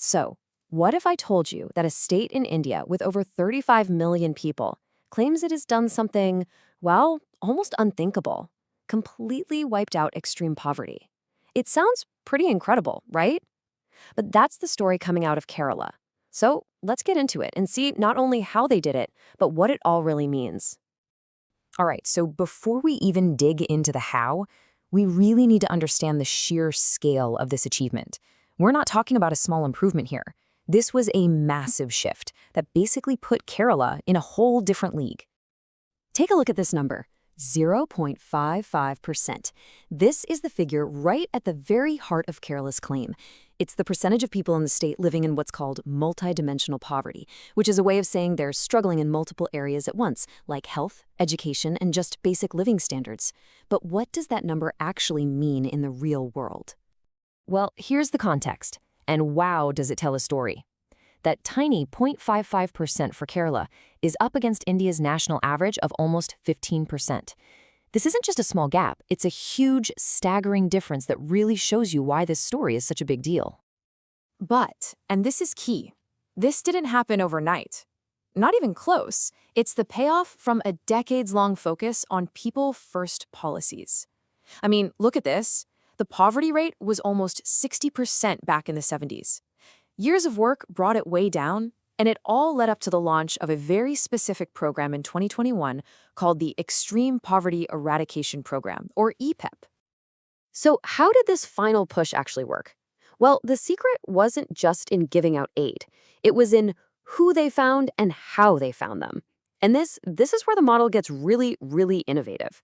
So, what if I told you that a state in India with over 35 million people claims it has done something, well, almost unthinkable, completely wiped out extreme poverty? It sounds pretty incredible, right? But that's the story coming out of Kerala. So let's get into it and see not only how they did it, but what it all really means. All right, so before we even dig into the how, we really need to understand the sheer scale of this achievement. We're not talking about a small improvement here. This was a massive shift that basically put Kerala in a whole different league. Take a look at this number, 0.55%. This is the figure right at the very heart of Kerala's claim. It's the percentage of people in the state living in what's called multidimensional poverty, which is a way of saying they're struggling in multiple areas at once, like health, education, and just basic living standards. But what does that number actually mean in the real world? Well, here's the context, and wow, does it tell a story. That tiny 0.55% for Kerala is up against India's national average of almost 15%. This isn't just a small gap, it's a huge, staggering difference that really shows you why this story is such a big deal. But, and this is key, this didn't happen overnight. Not even close. It's the payoff from a decades-long focus on people-first policies. I mean, look at this. The poverty rate was almost 60% back in the 70s. Years of work brought it way down, and it all led up to the launch of a very specific program in 2021 called the Extreme Poverty Eradication Programme, or EPEP. So how did this final push actually work? Well, the secret wasn't just in giving out aid. It was in who they found and how they found them. And this is where the model gets really, really innovative.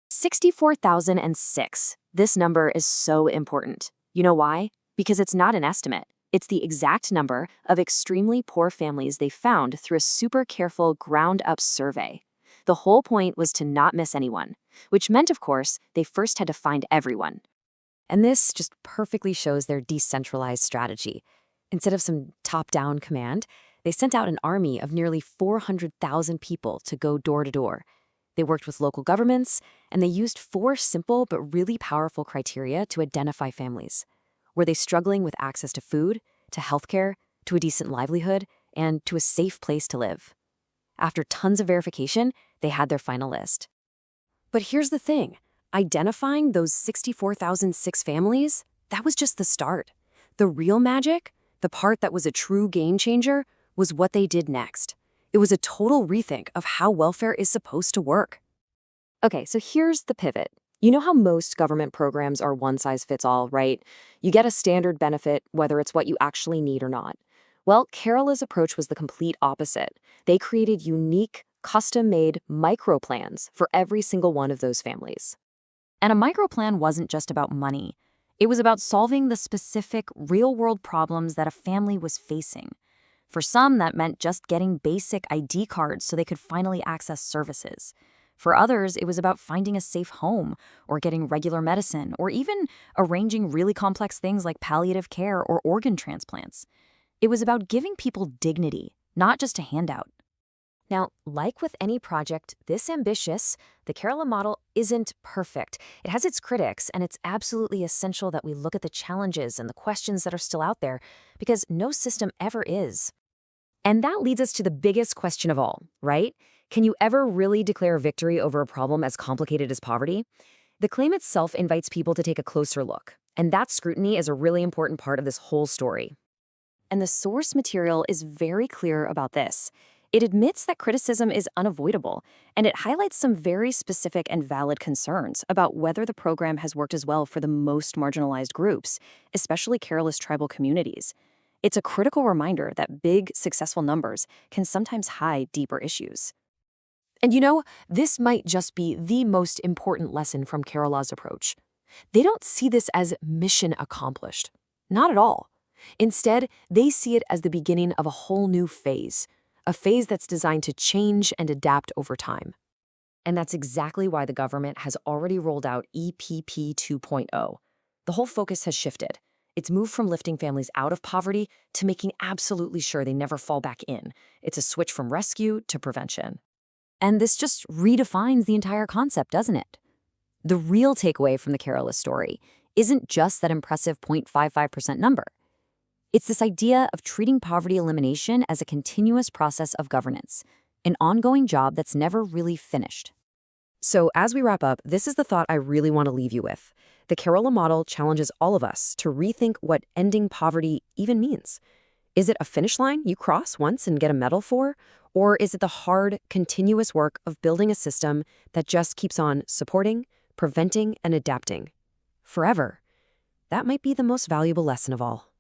64,006. This number is so important. You know why? Because it's not an estimate. It's the exact number of extremely poor families they found through a super careful ground-up survey. The whole point was to not miss anyone, which meant, of course, they first had to find everyone. And this just perfectly shows their decentralized strategy. Instead of some top-down command, they sent out an army of nearly 400,000 people to go door to door. They worked with local governments, and they used 4 simple but really powerful criteria to identify families. Were they struggling with access to food, to healthcare, to a decent livelihood, and to a safe place to live? After tons of verification, they had their final list. But here's the thing. Identifying those 64,006 families, that was just the start. The real magic, the part that was a true game changer, was what they did next. It was a total rethink of how welfare is supposed to work. Okay, so here's the pivot. You know how most government programs are one-size-fits-all, right? You get a standard benefit, whether it's what you actually need or not. Well, Kerala's approach was the complete opposite. They created unique, custom-made micro-plans for every single one of those families. And a microplan wasn't just about money. It was about solving the specific, real-world problems that a family was facing. For some, that meant just getting basic ID cards so they could finally access services. For others, it was about finding a safe home, or getting regular medicine, or even arranging really complex things like palliative care or organ transplants. It was about giving people dignity, not just a handout. Now, like with any project this ambitious, the Kerala model isn't perfect. It has its critics, and it's absolutely essential that we look at the challenges and the questions that are still out there, because no system ever is. And that leads us to the biggest question of all, right? Can you ever really declare victory over a problem as complicated as poverty? The claim itself invites people to take a closer look, and that scrutiny is a really important part of this whole story. And the source material is very clear about this. It admits that criticism is unavoidable, and it highlights some very specific and valid concerns about whether the program has worked as well for the most marginalized groups, especially Kerala's tribal communities. It's a critical reminder that big, successful numbers can sometimes hide deeper issues. And you know, this might just be the most important lesson from Kerala's approach. They don't see this as mission accomplished. Not at all. Instead, they see it as the beginning of a whole new phase, a phase that's designed to change and adapt over time. And that's exactly why the government has already rolled out EPEP 2.0. The whole focus has shifted. It's moved from lifting families out of poverty to making absolutely sure they never fall back in. It's a switch from rescue to prevention. And this just redefines the entire concept, doesn't it? The real takeaway from the Kerala story isn't just that impressive 0.55% number. It's this idea of treating poverty elimination as a continuous process of governance, an ongoing job that's never really finished. So as we wrap up, this is the thought I really want to leave you with. The Carolla model challenges all of us to rethink what ending poverty even means. Is it a finish line you cross once and get a medal for? Or is it the hard, continuous work of building a system that just keeps on supporting, preventing, and adapting? Forever. That might be the most valuable lesson of all.